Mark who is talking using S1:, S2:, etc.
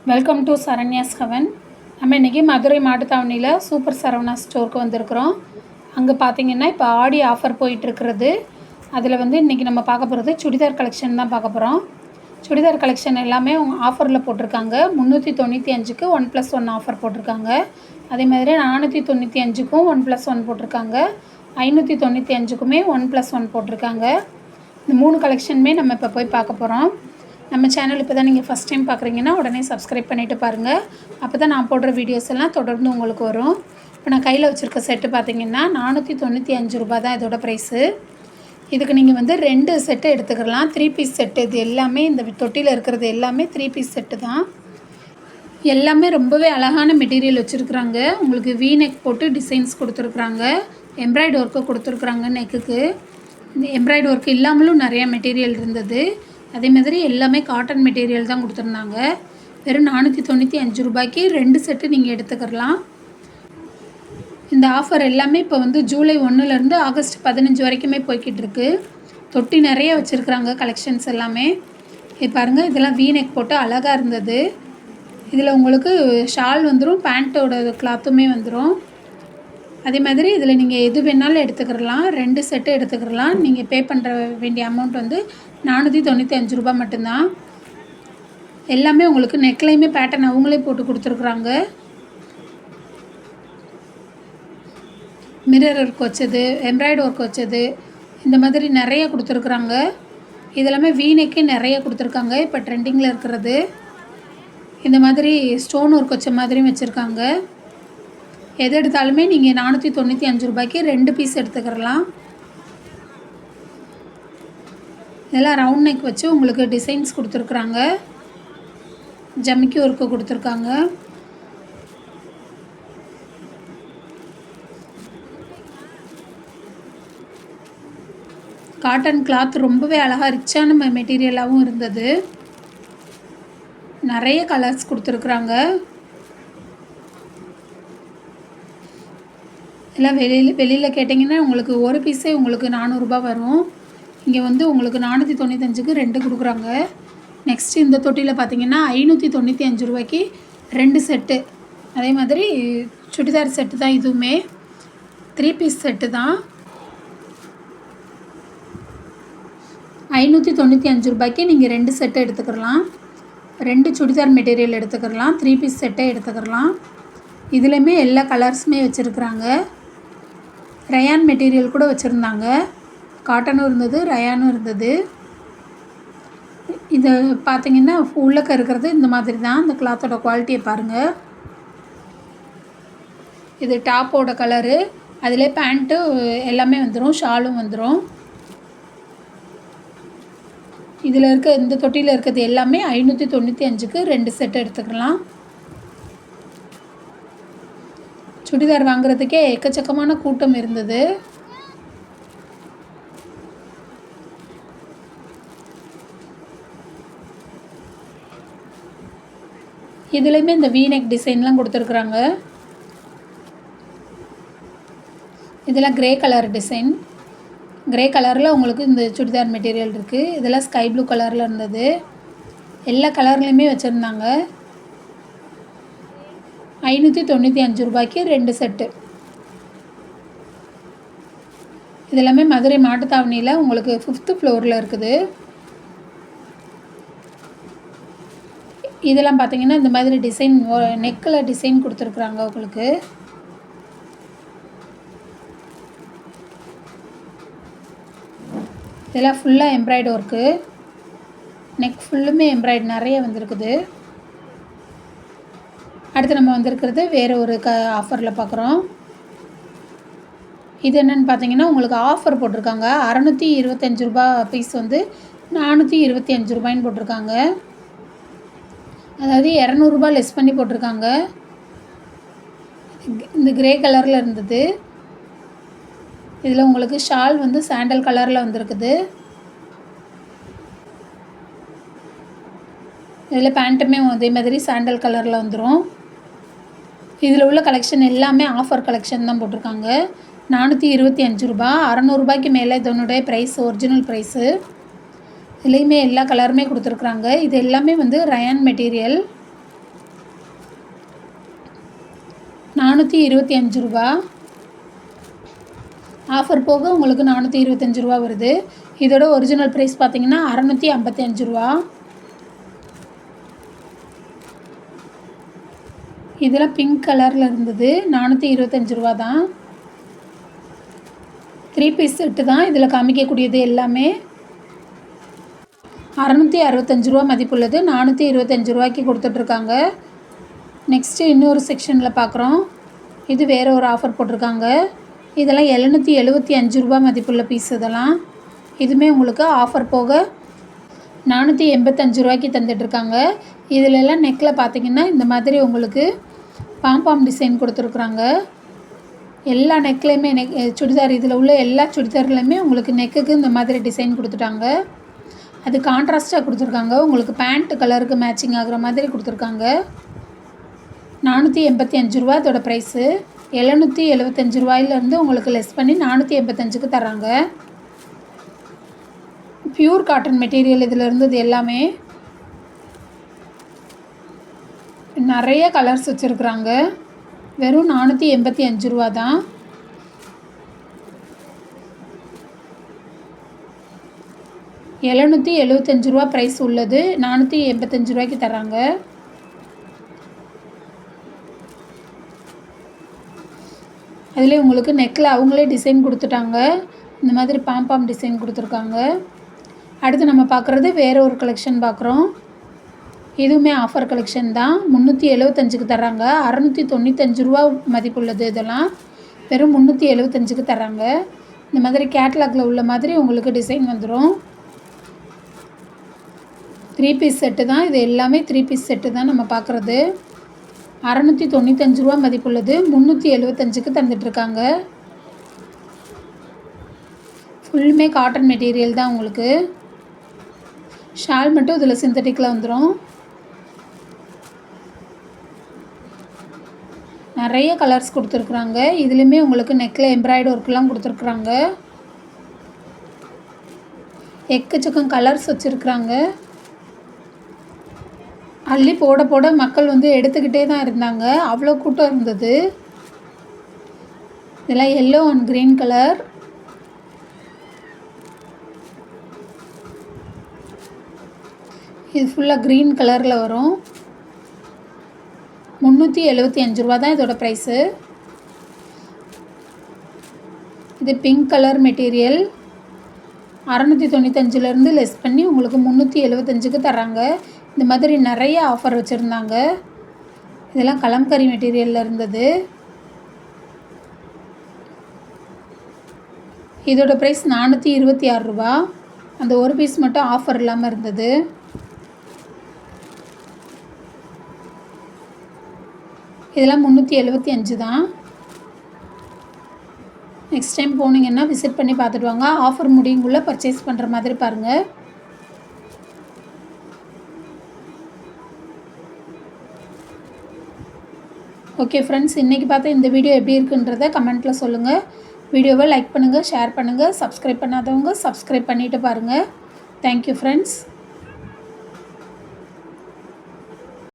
S1: Welcome to Saranya's heaven. நம்ம இன்றைக்கி Madurai மாட்டுத்தாவணியில் super Saravana ஸ்டோருக்கு வந்திருக்கிறோம். அங்கே பார்த்திங்கன்னா இப்போ ஆடி ஆஃபர் போயிட்டுருக்கிறது. அதில் இன்றைக்கி நம்ம பார்க்க போகிறது சுடிதார் கலெக்ஷன் தான் பார்க்க போகிறோம். சுடிதார் கலெக்ஷன் எல்லாமே ஆஃபரில் போட்டிருக்காங்க. 395க்கு 1+1 ஆஃபர் போட்டிருக்காங்க. அதே மாதிரி 495க்கும் 1+1 போட்டிருக்காங்க. 595க்குமே 1+1 போட்டிருக்காங்க. இந்த 3 கலெக்ஷனுமே நம்ம இப்போ போய் பார்க்க போகிறோம். நம்ம சேனல் இப்போ தான் நீங்கள் ஃபஸ்ட் டைம் பார்க்குறீங்கன்னா உடனே சப்ஸ்கிரைப் பண்ணிவிட்டு பாருங்கள். அப்போ தான் நான் போடுற வீடியோஸ் எல்லாம் தொடர்ந்து உங்களுக்கு வரும். இப்போ நான் கையில் வச்சுருக்க செட்டு பார்த்திங்கன்னா 495 ரூபா தான் இதோட ப்ரைஸு. இதுக்கு நீங்கள் 2 செட்டு எடுத்துக்கலாம். 3 பீஸ் செட்டு. இது எல்லாமே இந்த தொட்டியில் இருக்கிறது எல்லாமே 3 பீஸ் செட்டு தான். எல்லாமே ரொம்பவே அழகான மெட்டீரியல் வச்சுருக்குறாங்க. உங்களுக்கு வீநெக் போட்டு டிசைன்ஸ் கொடுத்துருக்குறாங்க. எம்ப்ராய்டு ஒர்க்கு கொடுத்துருக்குறாங்க. நெக்குக்கு இந்த எம்ப்ராய்டு ஒர்க் இல்லாமலும் நிறையா மெட்டீரியல் இருந்தது. அதே மாதிரி எல்லாமே காட்டன் மெட்டீரியல் தான் கொடுத்துருந்தாங்க. வெறும் 495 ரூபாய்க்கு 2 செட்டு நீங்கள் எடுத்துக்கலாம். இந்த ஆஃபர் எல்லாமே இப்போ ஜூலை 1லேருந்து ஆகஸ்ட் 15 வரைக்குமே போய்கிட்டு இருக்கு. தொட்டி நிறைய வச்சுருக்குறாங்க கலெக்ஷன்ஸ் எல்லாமே. இது பாருங்கள், இதெல்லாம் வீநெக் போட்டு அழகாக இருந்தது. இதில் உங்களுக்கு ஷால் வந்துடும், பேண்ட்டோட கிளாத்துமே வந்துடும். அதே மாதிரி இதில் நீங்கள் எது வேணாலும் எடுத்துக்கிறலாம். 2 செட்டு எடுத்துக்கிறலாம். நீங்கள் பே பண்ணுற வேண்டிய அமௌண்ட் 495 ரூபா மட்டும்தான். எல்லாமே உங்களுக்கு நெக்லையுமே பேட்டர்ன் அவங்களே போட்டு கொடுத்துருக்குறாங்க. மிரர் ஒர்க் வச்சது, எம்ப்ராய்டு ஒர்க் வச்சது, இந்த மாதிரி நிறைய கொடுத்துருக்குறாங்க. இதெல்லாமே வீநெக்கே நிறைய கொடுத்துருக்காங்க. இப்போ ட்ரெண்டிங்கில் இருக்கிறது இந்த மாதிரி ஸ்டோன் ஒர்க் வச்ச மாதிரியும் வச்சுருக்காங்க. எது எடுத்தாலுமே நீங்கள் 495 ரூபாய்க்கு 2 பீஸ் எடுத்துக்கிறலாம். இதெல்லாம் ரவுண்ட் நெக் வச்சு உங்களுக்கு டிசைன்ஸ் கொடுத்துருக்குறாங்க. ஜமிக்கி ஒர்க்கு கொடுத்துருக்காங்க. காட்டன் கிளாத் ரொம்பவே அழகாக ரிச்சான மெட்டீரியலாகவும் இருந்தது. நிறைய கலர்ஸ் கொடுத்துருக்குறாங்க. எல்லாம் வெளியில் கேட்டிங்கன்னா உங்களுக்கு ஒரு பீஸே உங்களுக்கு 400 ரூபா வரும். இங்கே உங்களுக்கு 495க்கு 2 கொடுக்குறாங்க. நெக்ஸ்ட்டு இந்த தொட்டியில் பார்த்தீங்கன்னா 595 ரூபாய்க்கு 2 செட்டு. அதே மாதிரி சுடிதார் செட்டு தான். இதுவுமே 3 பீஸ் செட்டு தான். 595 ரூபாய்க்கு நீங்கள் 2 செட்டு எடுத்துக்கலாம். 2 சுடிதார் மெட்டீரியல் எடுத்துக்கலாம். 3 பீஸ் செட்டை எடுத்துக்கலாம். இதுலேயுமே எல்லா கலர்ஸுமே வச்சுருக்குறாங்க. ரயான் மெட்டீரியல் கூட வச்சுருந்தாங்க. காட்டனும் இருந்தது, ரயானும் இருந்தது. இது பார்த்திங்கன்னா உள்ளக்க இருக்கிறது இந்த மாதிரி தான். இந்த கிளாத்தோட குவாலிட்டியை பாருங்கள். இது டாப்போட கலரு. அதிலே பேண்ட்டு எல்லாமே வந்துடும், ஷாலும் வந்துடும். இதில் இருக்க இந்த தொட்டியில் இருக்கிறது எல்லாமே 595க்கு 2 செட்டு எடுத்துக்கலாம். சுடிதார் வாங்குறதுக்கே எக்கச்சக்கமான கூட்டம் இருந்தது. இதுலேயுமே இந்த வீநெக் டிசைன்லாம் கொடுத்துருக்குறாங்க. இதெல்லாம் கிரே கலர் டிசைன். கிரே கலரில் உங்களுக்கு இந்த சுடிதார் மெட்டீரியல் இருக்குது. இதெல்லாம் ஸ்கை ப்ளூ கலரில் இருந்தது. எல்லா கலர்லேயுமே வச்சுருந்தாங்க. 595 ரூபாய்க்கு 2 செட்டு. இதெல்லாமே மதுரை மாட்டுத்தாவணியில் உங்களுக்கு 5th ஃப்ளோரில் இருக்குது. இதெல்லாம் பார்த்தீங்கன்னா இந்த மாதிரி டிசைன் நெக்கில் டிசைன் கொடுத்துருக்குறாங்க உங்களுக்கு. இதெல்லாம் ஃபுல்லாக எம்ப்ராய்டு ஒர்க்கு. நெக் ஃபுல்லுமே எம்ப்ராய்டு நிறைய வந்திருக்குது. அடுத்து நம்ம வந்திருக்கிறது வேறு ஒரு ஆஃபரில் பார்க்குறோம். இது என்னென்னு பார்த்தீங்கன்னா உங்களுக்கு ஆஃபர் போட்டிருக்காங்க. 625 ரூபா பீஸ் 425 ரூபாய்ன்னு போட்டிருக்காங்க. அதாவது 200 ரூபா லெஸ் பண்ணி போட்டிருக்காங்க. இந்த கிரே கலரில் இருந்தது. இதில் உங்களுக்கு ஷால் சாண்டல் கலரில் வந்திருக்குது. இதில் பேண்ட்டுமே அதே மாதிரி சாண்டல் கலரில் வந்துடும். இதில் உள்ள கலெக்ஷன் எல்லாமே ஆஃபர் கலெக்ஷன் தான் போட்டிருக்காங்க. 425 ரூபா. 600 ரூபாய்க்கு மேலே இதனுடைய ப்ரைஸ், ஒரிஜினல் ப்ரைஸு. இதுலேயுமே எல்லா கலருமே கொடுத்துருக்குறாங்க. இது எல்லாமே ரயான் மெட்டீரியல். 425 ஆஃபர் போக உங்களுக்கு 425 வருது. இதோட ஒரிஜினல் ப்ரைஸ் பார்த்தீங்கன்னா 655. இதில் பிங்க் கலரில் இருந்தது 425 தான். 3 பீஸ் செட்டு தான் இதில் காமிக்கக்கூடியது எல்லாமே. 665 மதிப்புள்ளது 425 கொடுத்துட்ருக்காங்க. நெக்ஸ்ட்டு இன்னொரு செக்ஷனில் பார்க்குறோம். இது வேறு ஒரு ஆஃபர் போட்டிருக்காங்க. இதெல்லாம் 775 மதிப்புள்ள பீஸ். இதெல்லாம் இதுவுமே உங்களுக்கு ஆஃபர் போக 485 தந்துட்டுருக்காங்க. இதிலெல்லாம் நெக்கில் பார்த்திங்கன்னா இந்த மாதிரி உங்களுக்கு பாம்பாம் டிசைன் கொடுத்துருக்குறாங்க. எல்லா நெக்லேயுமே சுடிதார் இதில் உள்ள எல்லா சுடிதார்லையுமே உங்களுக்கு நெக்குக்கு இந்த மாதிரி டிசைன் கொடுத்துட்டாங்க. அது கான்ட்ராஸ்ட்டாக கொடுத்துருக்காங்க. உங்களுக்கு பேண்ட் கலருக்கு மேட்சிங் ஆகிற மாதிரி கொடுத்துருக்காங்க. 485 இதோட ப்ரைஸு. 775 உங்களுக்கு லெஸ் பண்ணி 485 தராங்க. பியூர் காட்டன் மெட்டீரியல் இதில் இருந்தது எல்லாமே. நிறைய கலர்ஸ் வச்சுருக்குறாங்க. வெறும் 485 தான். ₹775 ப்ரைஸ் உள்ளது 485 தராங்க. அதிலே உங்களுக்கு நெக்கில் அவங்களே டிசைன் கொடுத்துட்டாங்க. இந்த மாதிரி பாம்பாம் டிசைன் கொடுத்துருக்காங்க. அடுத்து நம்ம பார்க்குறது வேறு ஒரு கலெக்ஷன் பார்க்குறோம். இதுவுமே ஆஃபர் கலெக்ஷன் தான். 375 தராங்க. ₹695 மதிப்புள்ளது. இதெல்லாம் வெறும் 375 தராங்க. இந்த மாதிரி கேட்லாகில் உள்ள மாதிரி உங்களுக்கு டிசைன் வந்துடும். 3 பீஸ் செட்டு தான் இது எல்லாமே. 3 பீஸ் செட்டு தான் நம்ம பார்க்குறது. ₹695 மதிப்புள்ளது 375 தந்துட்டுருக்காங்க. ஃபுல்லுமே காட்டன் மெட்டீரியல் தான் உங்களுக்கு. ஷால் மட்டும் இதில் சிந்தட்டிக்கில் வந்துடும். நிறைய கலர்ஸ் கொடுத்துருக்குறாங்க. இதுலேயுமே உங்களுக்கு நெக்கில் எம்ப்ராய்டரி ஒர்க்லாம் கொடுத்துருக்குறாங்க. எக்கச்சக்கம் கலர்ஸ் வச்சுருக்குறாங்க. அள்ளி போட போட மக்கள் எடுத்துக்கிட்டே தான் இருந்தாங்க. அவ்வளோ கூட்டம் இருந்தது. இதெல்லாம் எல்லோ அண்ட் க்ரீன் கலர். இது ஃபுல்லாக க்ரீன் கலரில் வரும். 375 தான் இதோட ப்ரைஸு. இது பிங்க் கலர் மெட்டீரியல். 695 லெஸ் பண்ணி உங்களுக்கு 375 தராங்க. இந்த மாதிரி நிறைய ஆஃபர் வச்சுருந்தாங்க. இதெல்லாம் கலம்கரி மெட்டீரியலில் இருந்தது. இதோட ப்ரைஸ் ₹426. அந்த ஒரு பீஸ் மட்டும் ஆஃபர் இல்லாமல் இருந்தது. இதெல்லாம் 375 தான். நெக்ஸ்ட் டைம் போனீங்கன்னா விசிட் பண்ணி பார்த்துட்டு வாங்க. ஆஃபர் முடியுங்குள்ளே பர்ச்சேஸ் பண்ணுற மாதிரி பாருங்கள். ஓகே ஃப்ரெண்ட்ஸ், இன்றைக்கி பார்த்தா இந்த வீடியோ எப்படி இருக்குன்றதை கமெண்ட்டில் சொல்லுங்கள். வீடியோவை லைக் பண்ணுங்கள், ஷேர் பண்ணுங்கள். சப்ஸ்கிரைப் பண்ணாதவங்க சப்ஸ்கிரைப் பண்ணிவிட்டு பாருங்கள். Thank you friends.